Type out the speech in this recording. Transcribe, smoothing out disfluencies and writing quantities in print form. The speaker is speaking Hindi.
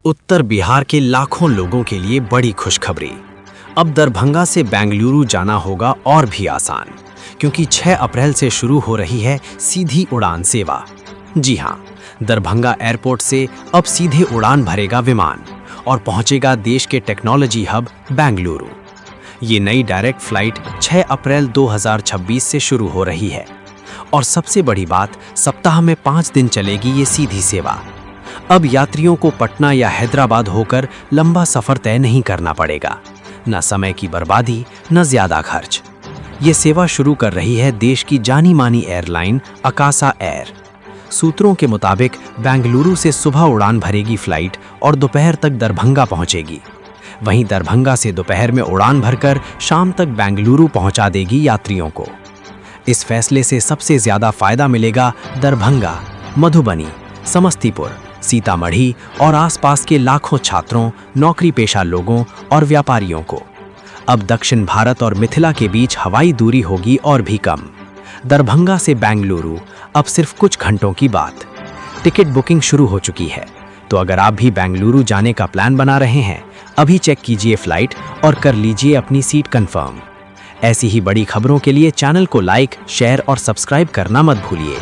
उत्तर बिहार के लाखों लोगों के लिए बड़ी खुशखबरी। अब दरभंगा से बेंगलुरु जाना होगा और भी आसान, क्योंकि 6 अप्रैल से शुरू हो रही है सीधी उड़ान सेवा। जी हां, दरभंगा एयरपोर्ट से अब सीधे उड़ान भरेगा विमान और पहुंचेगा देश के टेक्नोलॉजी हब बेंगलुरु। ये नई डायरेक्ट फ्लाइट 6 अप्रैल 2026 से शुरू हो रही है और सबसे बड़ी बात, सप्ताह में 5 दिन चलेगी ये सीधी सेवा। अब यात्रियों को पटना या हैदराबाद होकर लंबा सफर तय नहीं करना पड़ेगा, न समय की बर्बादी न ज्यादा खर्च। ये सेवा शुरू कर रही है देश की जानी मानी एयरलाइन अकासा एयर। सूत्रों के मुताबिक बेंगलुरु से सुबह उड़ान भरेगी फ्लाइट और दोपहर तक दरभंगा पहुंचेगी। वहीं दरभंगा से दोपहर में उड़ान भरकर शाम तक बेंगलुरु पहुंचा देगी यात्रियों को। इस फैसले से सबसे ज्यादा फायदा मिलेगा दरभंगा, मधुबनी, समस्तीपुर, सीतामढ़ी और आसपास के लाखों छात्रों, नौकरी पेशा लोगों और व्यापारियों को। अब दक्षिण भारत और मिथिला के बीच हवाई दूरी होगी और भी कम। दरभंगा से बेंगलुरु अब सिर्फ कुछ घंटों की बात। टिकट बुकिंग शुरू हो चुकी है, तो अगर आप भी बेंगलुरु जाने का प्लान बना रहे हैं, अभी चेक कीजिए फ्लाइट और कर लीजिए अपनी सीट कंफर्म। ऐसी ही बड़ी खबरों के लिए चैनल को लाइक, शेयर और सब्सक्राइब करना मत भूलिए।